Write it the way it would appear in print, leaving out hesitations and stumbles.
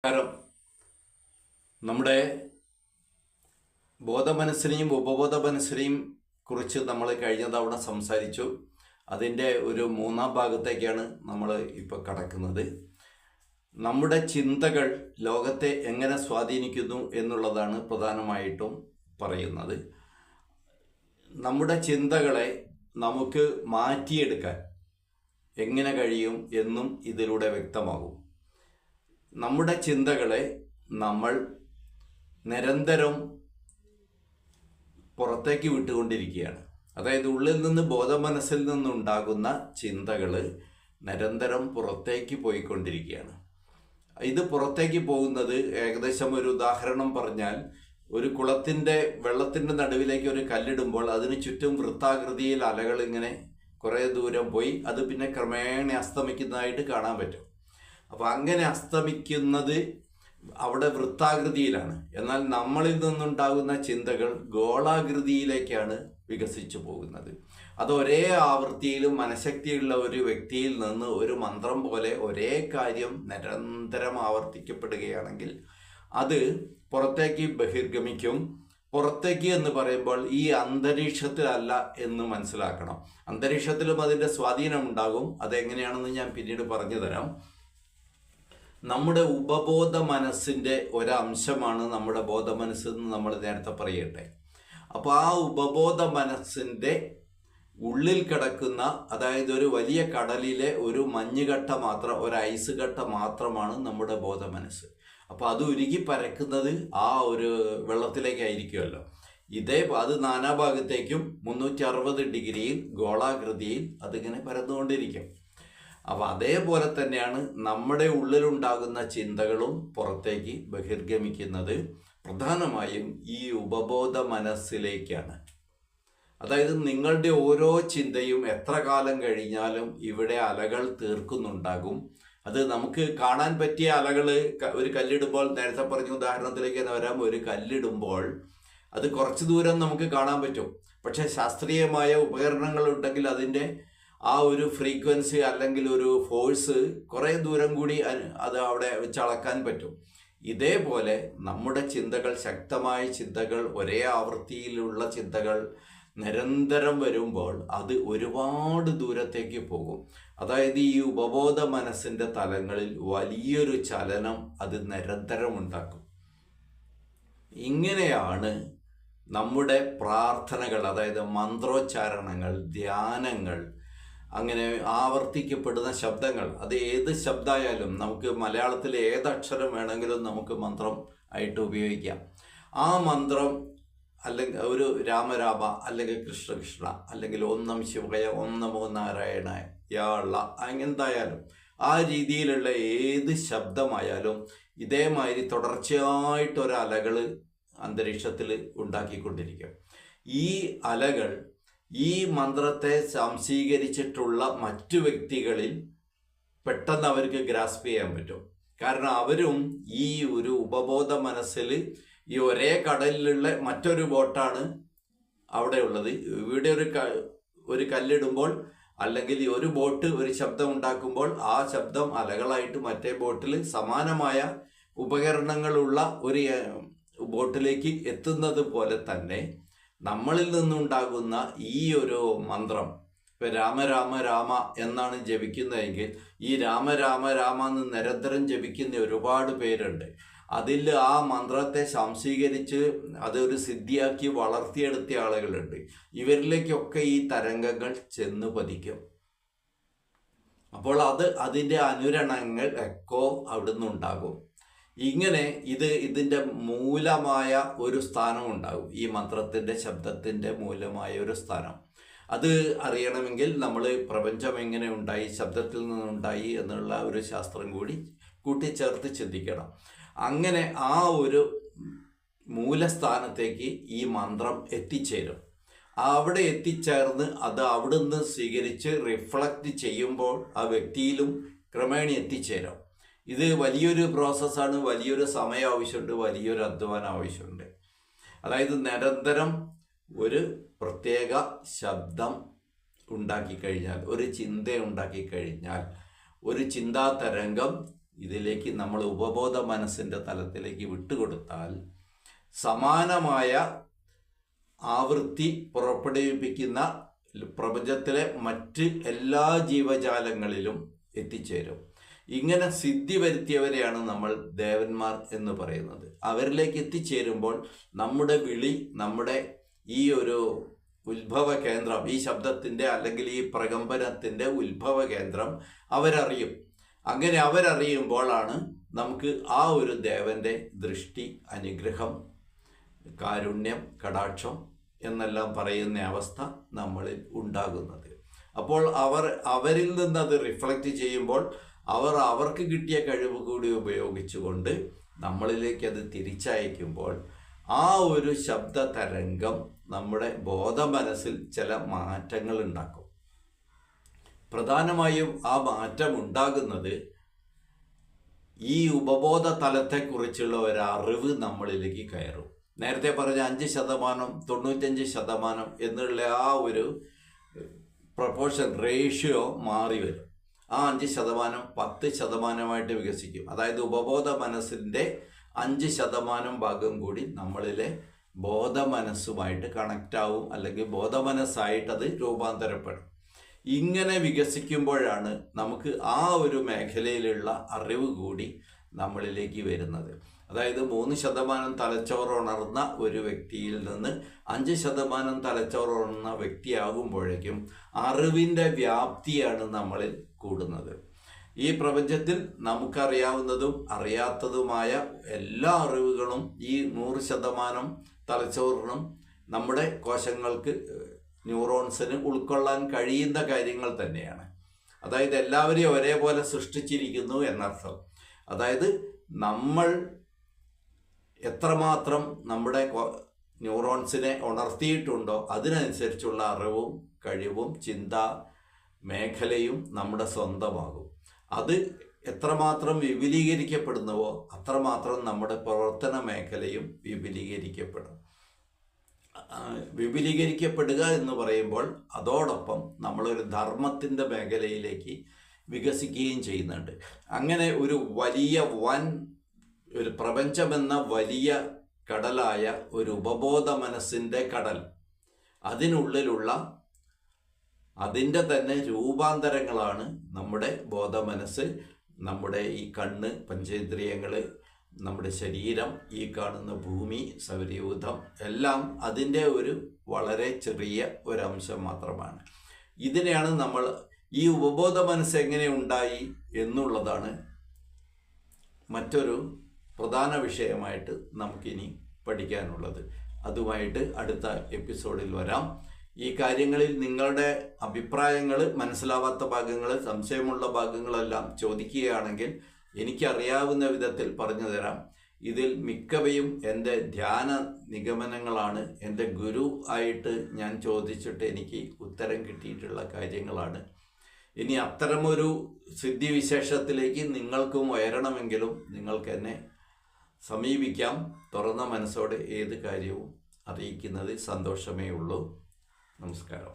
കാരണം നമ്മുടെ ബോധമനസ്സിനെയും ഉപബോധ മനസ്സിനെയും കുറിച്ച് നമ്മൾ കഴിഞ്ഞ തവണ സംസാരിച്ചു. അതിൻ്റെ ഒരു മൂന്നാം ഭാഗത്തേക്കാണ് നമ്മൾ ഇപ്പോൾ കടക്കുന്നത്. നമ്മുടെ ചിന്തകൾ ലോകത്തെ എങ്ങനെ സ്വാധീനിക്കുന്നു എന്നുള്ളതാണ് പ്രധാനമായിട്ടും പറയുന്നത്. നമ്മുടെ ചിന്തകളെ നമുക്ക് മാറ്റിയെടുക്കാൻ എങ്ങനെ കഴിയും എന്നും ഇതിലൂടെ വ്യക്തമാകും. നമ്മുടെ ചിന്തകളെ നമ്മൾ നിരന്തരം പുറത്തേക്ക് വിട്ടുകൊണ്ടിരിക്കുകയാണ്. അതായത് ഉള്ളിൽ നിന്ന് ബോധമനസ്സിൽ നിന്നുണ്ടാകുന്ന ചിന്തകൾ നിരന്തരം പുറത്തേക്ക് പോയിക്കൊണ്ടിരിക്കുകയാണ്. ഇത് പുറത്തേക്ക് പോകുന്നത് ഏകദേശം ഒരു ഉദാഹരണം പറഞ്ഞാൽ, ഒരു കുളത്തിൻ്റെ വെള്ളത്തിൻ്റെ നടുവിലേക്ക് ഒരു കല്ലിടുമ്പോൾ അതിന് ചുറ്റും വൃത്താകൃതിയിൽ അലകൾ ഇങ്ങനെ കുറേ ദൂരം പോയി അത് പിന്നെ ക്രമേണ അസ്തമിക്കുന്നതായിട്ട് കാണാൻ പറ്റും. അപ്പോൾ അങ്ങനെ അസ്തമിക്കുന്നത് അവിടെ വൃത്താകൃതിയിലാണ്. എന്നാൽ നമ്മളിൽ നിന്നുണ്ടാകുന്ന ചിന്തകൾ ഗോളാകൃതിയിലേക്കാണ് വികസിച്ചു പോകുന്നത്. അത് ഒരേ ആവൃത്തിയിലും മനഃശക്തിയുള്ള ഒരു വ്യക്തിയിൽ നിന്ന് ഒരു മന്ത്രം പോലെ ഒരേ കാര്യം നിരന്തരം ആവർത്തിക്കപ്പെടുകയാണെങ്കിൽ അത് പുറത്തേക്ക് ബഹിർഗമിക്കും. പുറത്തേക്ക് എന്ന് പറയുമ്പോൾ ഈ അന്തരീക്ഷത്തിലല്ല എന്ന് മനസ്സിലാക്കണം. അന്തരീക്ഷത്തിലും അതിൻ്റെ സ്വാധീനം ഉണ്ടാകും. അതെങ്ങനെയാണെന്ന് ഞാൻ പിന്നീട് പറഞ്ഞു തരാം. നമ്മുടെ ഉപബോധ മനസ്സിൻ്റെ ഒരംശമാണ് നമ്മുടെ ബോധമനസ്സെന്ന് നമ്മൾ നേരത്തെ പറയട്ടെ. അപ്പോൾ ആ ഉപബോധ മനസ്സിൻ്റെ ഉള്ളിൽ കിടക്കുന്ന, അതായത് ഒരു വലിയ കടലിലെ ഒരു മഞ്ഞുകട്ട മാത്രം, ഒരു ഐസ് കട്ട മാത്രമാണ് നമ്മുടെ ബോധമനസ്സ്. അപ്പോൾ അത് ഉരുകി പരക്കുന്നത് ആ ഒരു വെള്ളത്തിലേക്കായിരിക്കുമല്ലോ. അത് നാനാഭാഗത്തേക്കും 360 ഡിഗ്രിയിൽ ഗോളാകൃതിയിൽ അതിങ്ങനെ പരന്നുകൊണ്ടിരിക്കും. അപ്പോൾ അതേപോലെ തന്നെയാണ് നമ്മുടെ ഉള്ളിലുണ്ടാകുന്ന ചിന്തകളും പുറത്തേക്ക് ബഹിർഗമിക്കുന്നത്. പ്രധാനമായും ഈ ഉപബോധ മനസ്സിലേക്കാണ്. അതായത് നിങ്ങളുടെ ഓരോ ചിന്തയും എത്ര കാലം കഴിഞ്ഞാലും ഇവിടെ അലകൾ തീർക്കുന്നുണ്ടാകും. അത് നമുക്ക് കാണാൻ പറ്റിയ അലകൾ, ഒരു കല്ലിടുമ്പോൾ, നേരത്തെ പറഞ്ഞ ഉദാഹരണത്തിലേക്ക് തന്നെ വരാം. ഒരു കല്ലിടുമ്പോൾ അത് കുറച്ച് ദൂരം നമുക്ക് കാണാൻ പറ്റും. പക്ഷേ ശാസ്ത്രീയമായ ഉപകരണങ്ങൾ ഉണ്ടെങ്കിൽ അതിൻ്റെ ആ ഒരു ഫ്രീക്വൻസി അല്ലെങ്കിൽ ഒരു ഫോഴ്സ് കുറേ ദൂരം കൂടി അത് അവിടെ വെച്ച് അളക്കാൻ പറ്റും. ഇതേപോലെ നമ്മുടെ ചിന്തകൾ, ശക്തമായ ചിന്തകൾ, ഒരേ ആവൃത്തിയിലുള്ള ചിന്തകൾ നിരന്തരം വരുമ്പോൾ അത് ഒരുപാട് ദൂരത്തേക്ക് പോകും. അതായത് ഈ ഉപബോധ മനസ്സിൻ്റെ തലങ്ങളിൽ വലിയൊരു ചലനം അത് നിരന്തരം ഉണ്ടാക്കും. ഇങ്ങനെയാണ് നമ്മുടെ പ്രാർത്ഥനകൾ, അതായത് മന്ത്രോച്ചാരണങ്ങൾ, ധ്യാനങ്ങൾ, അങ്ങനെ ആവർത്തിക്കപ്പെടുന്ന ശബ്ദങ്ങൾ, അത് ഏത് ശബ്ദമായാലും നമുക്ക് മലയാളത്തിൽ ഏതക്ഷരം വേണമെങ്കിലും നമുക്ക് മന്ത്രം ആയിട്ട് ഉപയോഗിക്കാം. ആ മന്ത്രം അല്ലെങ്കിൽ ഒരു രാമരാമ അല്ലെങ്കിൽ കൃഷ്ണ കൃഷ്ണ അല്ലെങ്കിൽ ഓം നമഃ ശിവായ, ഓം നമോ നാരായണായ, യാ അല്ലാഹ്, അങ്ങനെന്തായാലും ആ രീതിയിലുള്ള ഏത് ശബ്ദമായാലും ഇതേമാതിരി തുടർച്ചയായിട്ടൊരലകൾ അന്തരീക്ഷത്തിൽ ഉണ്ടാക്കിക്കൊണ്ടിരിക്കും. ഈ അലകൾ ഈ മന്ത്രത്തെ സംശീകരിച്ചിട്ടുള്ള മറ്റു വ്യക്തികളിൽ പെട്ടെന്ന് അവർക്ക് ഗ്രാസ്പ് ചെയ്യാൻ പറ്റും. കാരണം അവരും ഈ ഒരു ഉപബോധ മനസ്സിൽ ഈ ഒരേ കടലിലുള്ള മറ്റൊരു ബോട്ടാണ് അവിടെ ഉള്ളത്. ഇവിടെ ഒരു കല്ലിടുമ്പോൾ അല്ലെങ്കിൽ ഒരു ബോട്ട് ഒരു ശബ്ദം ഉണ്ടാക്കുമ്പോൾ ആ ശബ്ദം അലകളായിട്ട് മറ്റേ ബോട്ടിൽ സമാനമായ ഉപകരണങ്ങളുള്ള ഒരു ബോട്ടിലേക്ക് എത്തുന്നത് പോലെ തന്നെ നമ്മളിൽ നിന്നുണ്ടാകുന്ന ഈ ഒരു മന്ത്രം, ഇപ്പം രാമ രാമ രാമ എന്നാണ് ജപിക്കുന്നതെങ്കിൽ ഈ രാമ രാമ രാമ എന്ന് നിരന്തരം ജപിക്കുന്ന ഒരുപാട് പേരുണ്ട്. അതിൽ ആ മന്ത്രത്തെ സംശീകരിച്ച് അതൊരു സിദ്ധിയാക്കി വളർത്തിയെടുത്ത ആളുകളുണ്ട്. ഇവരിലേക്കൊക്കെ ഈ തരംഗങ്ങൾ ചെന്ന് പതിക്കും. അപ്പോൾ അതിൻ്റെ അനുരണങ്ങൾ എക്കോ അവിടുന്ന് ഉണ്ടാകും. ഇങ്ങനെ ഇതിൻ്റെ മൂലമായ ഒരു സ്ഥാനം ഉണ്ടാകും. ഈ മന്ത്രത്തിൻ്റെ ശബ്ദത്തിൻ്റെ മൂലമായ ഒരു സ്ഥാനം അത് അറിയണമെങ്കിൽ നമ്മൾ പ്രപഞ്ചം എങ്ങനെ ഉണ്ടായി, ശബ്ദത്തിൽ നിന്നുണ്ടായി എന്നുള്ള ഒരു ശാസ്ത്രം കൂടി കൂട്ടിച്ചേർത്ത് ചിന്തിക്കണം. അങ്ങനെ ആ ഒരു മൂലസ്ഥാനത്തേക്ക് ഈ മന്ത്രം എത്തിച്ചേരും. അവിടെ എത്തിച്ചേർന്ന് അത് അവിടുന്ന് സ്വീകരിച്ച് റിഫ്ലക്റ്റ് ചെയ്യുമ്പോൾ ആ വ്യക്തിയിലും ക്രമേണ എത്തിച്ചേരും. ഇത് വലിയൊരു പ്രോസസ്സാണ്. വലിയൊരു സമയം ആവശ്യമുണ്ട്, വലിയൊരു അധ്വാനം ആവശ്യമുണ്ട്. അതായത് നിരന്തരം ഒരു പ്രത്യേക ശബ്ദം ഉണ്ടാക്കിക്കഴിഞ്ഞാൽ, ഒരു ചിന്ത ഉണ്ടാക്കിക്കഴിഞ്ഞാൽ, ഒരു ചിന്താ തരംഗം ഇതിലേക്ക് നമ്മൾ ഉപബോധ മനസ്സിൻ്റെ തലത്തിലേക്ക് വിട്ടുകൊടുത്താൽ സമാനമായ ആവൃത്തി പുറപ്പെടുവിപ്പിക്കുന്ന പ്രപഞ്ചത്തിലെ മറ്റ് എല്ലാ ജീവജാലങ്ങളിലും എത്തിച്ചേരും. ഇങ്ങനെ സിദ്ധി വരുത്തിയവരെയാണ് നമ്മൾ ദേവന്മാർ എന്ന് പറയുന്നത്. അവരിലേക്ക് എത്തിച്ചേരുമ്പോൾ നമ്മുടെ വിളി, നമ്മുടെ ഈ ഒരു ഉത്ഭവ കേന്ദ്രം, ഈ ശബ്ദത്തിൻ്റെ അല്ലെങ്കിൽ ഈ പ്രകമ്പനത്തിൻ്റെ ഉത്ഭവ കേന്ദ്രം അവരറിയും. അങ്ങനെ അവരറിയുമ്പോഴാണ് നമുക്ക് ആ ഒരു ദേവൻ്റെ ദൃഷ്ടി, അനുഗ്രഹം, കാരുണ്യം, കടാക്ഷം എന്നെല്ലാം പറയുന്ന അവസ്ഥ നമ്മളിൽ ഉണ്ടാകുന്നത്. അപ്പോൾ അവരിൽ നിന്ന് അത് റിഫ്ലക്റ്റ് ചെയ്യുമ്പോൾ അവർക്ക് കിട്ടിയ കഴിവ് കൂടി ഉപയോഗിച്ചുകൊണ്ട് നമ്മളിലേക്ക് അത് തിരിച്ചയക്കുമ്പോൾ ആ ഒരു ശബ്ദ തരംഗം നമ്മുടെ ബോധമനസ്സിൽ ചില മാറ്റങ്ങൾ ഉണ്ടാക്കും. പ്രധാനമായും ആ മാറ്റം ഉണ്ടാകുന്നത് ഈ ഉപബോധ തലത്തെക്കുറിച്ചുള്ള ഒരറിവ് നമ്മളിലേക്ക് കയറും. നേരത്തെ പറഞ്ഞ 5%, 95% എന്നുള്ള ആ ഒരു പ്രൊപ്പോർഷൻ, റേഷ്യോ മാറി വരും. ആ 5% 10% വികസിക്കും. അതായത് ഉപബോധ മനസ്സിൻ്റെ 5% ഭാഗം കൂടി നമ്മളിലെ ബോധമനസ്സുമായിട്ട് കണക്റ്റ് ആവും, അല്ലെങ്കിൽ ബോധമനസ്സായിട്ട് അത് രൂപാന്തരപ്പെടും. ഇങ്ങനെ വികസിക്കുമ്പോഴാണ് നമുക്ക് ആ ഒരു മേഖലയിലുള്ള അറിവ് കൂടി നമ്മളിലേക്ക് വരുന്നത്. അതായത് 3% തലച്ചോറുണർന്ന ഒരു വ്യക്തിയിൽ നിന്ന് 5% തലച്ചോറുണർന്ന വ്യക്തിയാകുമ്പോഴേക്കും അറിവിൻ്റെ വ്യാപ്തിയാണ് നമ്മളിൽ കൂടുന്നത്. ഈ പ്രപഞ്ചത്തിൽ നമുക്കറിയാവുന്നതും അറിയാത്തതുമായ എല്ലാ അറിവുകളും ഈ 100% തലച്ചോറിനും നമ്മുടെ കോശങ്ങൾക്ക്, ന്യൂറോൺസിന് ഉൾക്കൊള്ളാൻ കഴിയുന്ന കാര്യങ്ങൾ തന്നെയാണ്. അതായത് എല്ലാവരെയും ഒരേപോലെ സൃഷ്ടിച്ചിരിക്കുന്നു എന്നർത്ഥം. അതായത് നമ്മൾ എത്രമാത്രം നമ്മുടെ ന്യൂറോൺസിനെ ഉണർത്തിയിട്ടുണ്ടോ അതിനനുസരിച്ചുള്ള അറിവും കഴിവും ചിന്താ മേഖലയും നമ്മുടെ സ്വന്തമാകും. അത് എത്രമാത്രം വിപുലീകരിക്കപ്പെടുന്നുവോ അത്രമാത്രം നമ്മുടെ പ്രവർത്തന മേഖലയും വിപുലീകരിക്കപ്പെടും. വിപുലീകരിക്കപ്പെടുക എന്ന് പറയുമ്പോൾ അതോടൊപ്പം നമ്മളൊരു ധർമ്മത്തിൻ്റെ മേഖലയിലേക്ക് വികസിക്കുകയും ചെയ്യുന്നുണ്ട്. അങ്ങനെ ഒരു വലിയ ഒരു പ്രപഞ്ചമെന്ന വലിയ കടലായ ഒരു ഉപബോധ മനസ്സിൻ്റെ കടൽ, അതിനുള്ളിലുള്ള അതിൻ്റെ തന്നെ രൂപാന്തരങ്ങളാണ് നമ്മുടെ ബോധമനസ്സ്, നമ്മുടെ ഈ കണ്ണ്, പഞ്ചേന്ദ്രിയങ്ങൾ, നമ്മുടെ ശരീരം, ഈ കാണുന്ന ഭൂമി, സൗരയൂഥം എല്ലാം അതിൻ്റെ ഒരു വളരെ ചെറിയ ഒരംശം മാത്രമാണ്. ഇതിനെയാണ് നമ്മൾ ഈ ഉപബോധ മനസ്സ് എങ്ങനെ ഉണ്ടായി എന്നുള്ളതാണ് മറ്റൊരു പ്രധാന വിഷയമായിട്ട് നമുക്കിനി പഠിക്കാനുള്ളത്. അതുമായിട്ട് അടുത്ത എപ്പിസോഡിൽ വരാം. ഈ കാര്യങ്ങളിൽ നിങ്ങളുടെ അഭിപ്രായങ്ങൾ, മനസ്സിലാവാത്ത ഭാഗങ്ങൾ, സംശയമുള്ള ഭാഗങ്ങളെല്ലാം ചോദിക്കുകയാണെങ്കിൽ എനിക്കറിയാവുന്ന വിധത്തിൽ പറഞ്ഞു തരാം. ഇതിൽ മിക്കവയും എൻ്റെ ധ്യാന നിഗമനങ്ങളാണ്. എൻ്റെ ഗുരു ആയിട്ട് ഞാൻ ചോദിച്ചിട്ട് എനിക്ക് ഉത്തരം കിട്ടിയിട്ടുള്ള കാര്യങ്ങളാണ്. ഇനി അത്തരമൊരു സിദ്ധിവിശേഷത്തിലേക്ക് നിങ്ങൾക്കും ഉയരണമെങ്കിലും നിങ്ങൾക്ക് എന്നെ സമീപിക്കാം. തുറന്ന മനസ്സോടെ ഏത് കാര്യവും അറിയിക്കുന്നത് സന്തോഷമേ ഉള്ളൂ. നമസ്കാരം.